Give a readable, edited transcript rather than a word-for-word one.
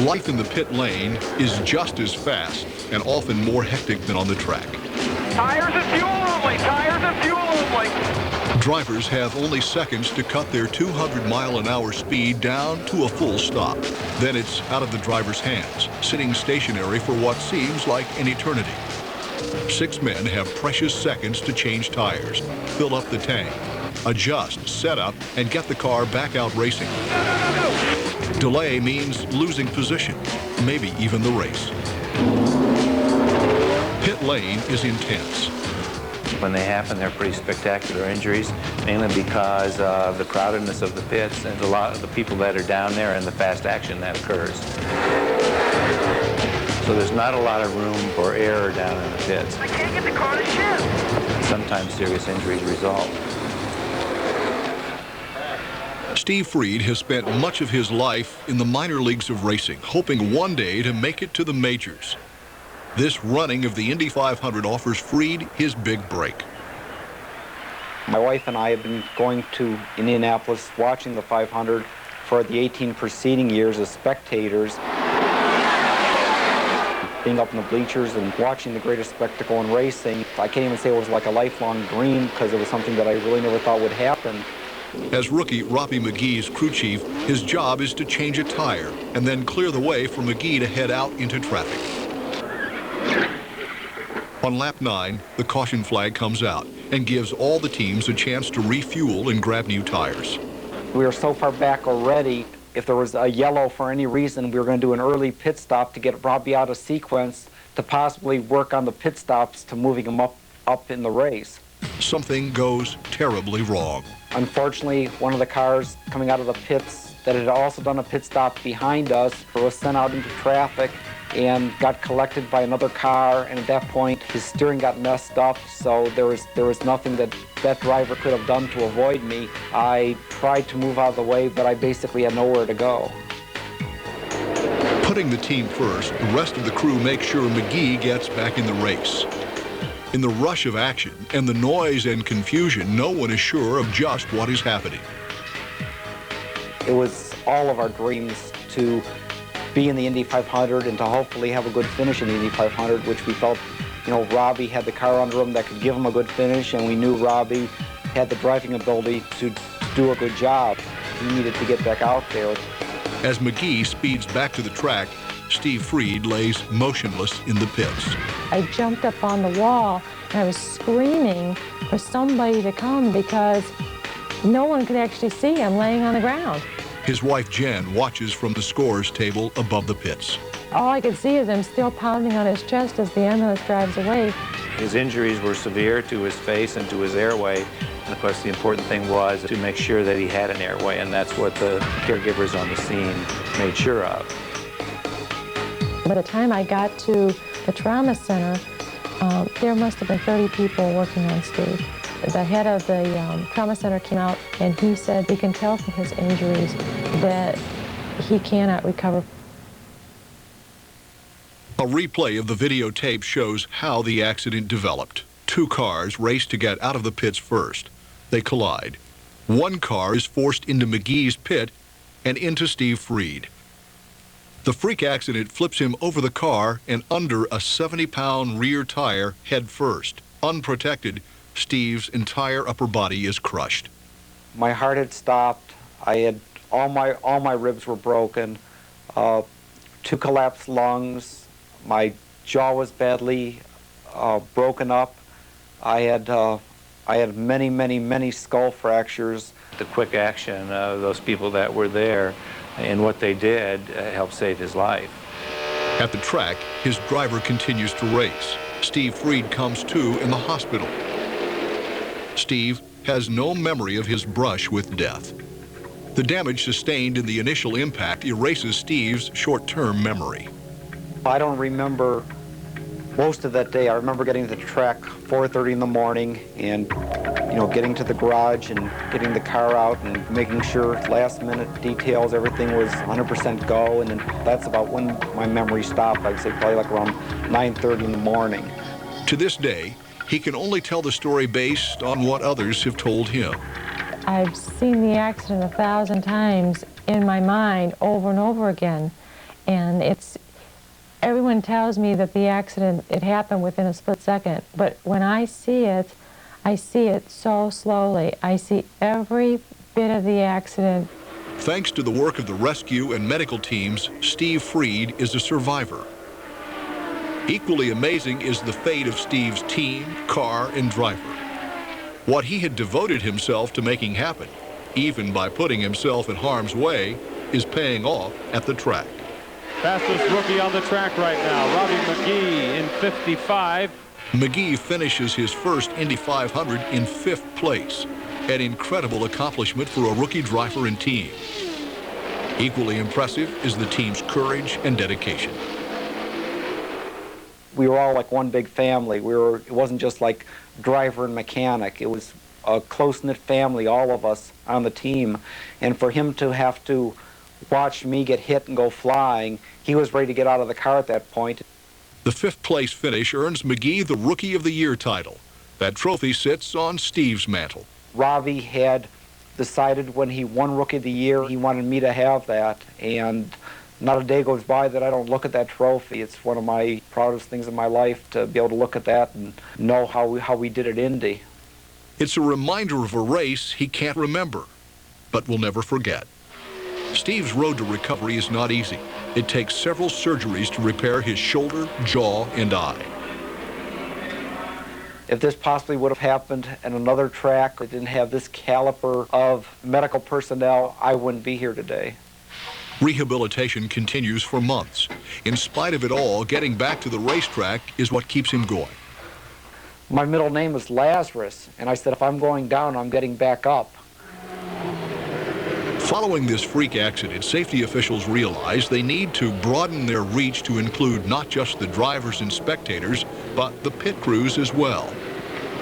Life in the pit lane is just as fast and often more hectic than on the track. Tires and fuel only! Tires and fuel only! Drivers have only seconds to cut their 200-mile-an-hour speed down to a full stop. Then it's out of the driver's hands, sitting stationary for what seems like an eternity. 6 men have precious seconds to change tires, fill up the tank, adjust, set up, and get the car back out racing. Delay means losing position, maybe even the race. Pit lane is intense. When they happen, they're pretty spectacular injuries, mainly because of the crowdedness of the pits and a lot of the people that are down there and the fast action that occurs. So there's not a lot of room for error down in the pits. I can't get the car to shift. Sometimes serious injuries result. Steve Freed has spent much of his life in the minor leagues of racing, hoping one day to make it to the majors. This running of the Indy 500 offers Freed his big break. My wife and I have been going to Indianapolis, watching the 500 for the 18 preceding years as spectators. Being up in the bleachers and watching the greatest spectacle in racing, I can't even say it was like a lifelong dream because it was something that I really never thought would happen. As rookie Robbie McGee's crew chief, his job is to change a tire and then clear the way for McGee to head out into traffic. On lap 9, the caution flag comes out and gives all the teams a chance to refuel and grab new tires. We were so far back already, if there was a yellow for any reason, we were going to do an early pit stop to get Robbie out of sequence to possibly work on the pit stops to moving him up in the race. Something goes terribly wrong. Unfortunately, one of the cars coming out of the pits that had also done a pit stop behind us was sent out into traffic and got collected by another car, and at that point his steering got messed up, so there was nothing that driver could have done to avoid me. I tried to move out of the way, but I basically had nowhere to go. Putting the team first, the rest of the crew makes sure McGee gets back in the race. In the rush of action and the noise and confusion, no one is sure of just what is happening. It was all of our dreams to be in the Indy 500 and to hopefully have a good finish in the Indy 500, which we felt, Robbie had the car under him that could give him a good finish, and we knew Robbie had the driving ability to do a good job. He needed to get back out there. As McGee speeds back to the track, Steve Freed lays motionless in the pits. I jumped up on the wall and I was screaming for somebody to come because no one could actually see him laying on the ground. His wife Jen watches from the scores table above the pits. All I could see is him still pounding on his chest as the ambulance drives away. His injuries were severe to his face and to his airway. And of course, the important thing was to make sure that he had an airway, and that's what the caregivers on the scene made sure of. By the time I got to the trauma center, there must have been 30 people working on Steve. The head of the trauma center came out and he said, we can tell from his injuries that he cannot recover. A replay of the videotape shows how the accident developed. 2 cars race to get out of the pits first. They collide. 1 car is forced into McGee's pit and into Steve Freed. The freak accident flips him over the car and under a 70-pound rear tire head first. Unprotected, Steve's entire upper body is crushed. My heart had stopped. I had all my ribs were broken. 2 collapsed lungs. My jaw was badly broken up. I had many skull fractures. The quick action of those people that were there and what they did helped save his life. At the track, his driver continues to race. Steve Freed comes to in the hospital. Steve has no memory of his brush with death. The damage sustained in the initial impact erases Steve's short-term memory. I don't remember most of that day. I remember getting to the track 4:30 in the morning and getting to the garage and getting the car out and making sure last-minute details, everything was 100% go, and then that's about when my memory stopped. I'd say probably like around 9:30 in the morning. To this day, he can only tell the story based on what others have told him. I've seen the accident 1,000 times in my mind over and over again, And everyone tells me that the accident, it happened within a split second, but when I see it so slowly. I see every bit of the accident. Thanks to the work of the rescue and medical teams, Steve Freed is a survivor. Equally amazing is the fate of Steve's team, car, and driver. What he had devoted himself to making happen, even by putting himself in harm's way, is paying off at the track. Fastest rookie on the track right now, Robbie McGee in 55. McGee finishes his first Indy 500 in 5th place, an incredible accomplishment for a rookie driver and team. Equally impressive is the team's courage and dedication. We were all like one big family. It wasn't just like driver and mechanic. It was a close-knit family, all of us on the team. And for him to have to watch me get hit and go flying, he was ready to get out of the car at that point. The 5th place finish earns McGee the Rookie of the Year title. That trophy sits on Steve's mantle. Robbie had decided when he won Rookie of the Year, he wanted me to have that. And not a day goes by that I don't look at that trophy. It's one of my proudest things in my life to be able to look at that and know how we did at Indy. It's a reminder of a race he can't remember, but will never forget. Steve's road to recovery is not easy. It takes several surgeries to repair his shoulder, jaw, and eye. If this possibly would have happened at another track that didn't have this caliber of medical personnel, I wouldn't be here today. Rehabilitation continues for months. In spite of it all, getting back to the racetrack is what keeps him going. My middle name is Lazarus, and I said, if I'm going down, I'm getting back up. Following this freak accident, safety officials realize they need to broaden their reach to include not just the drivers and spectators, but the pit crews as well.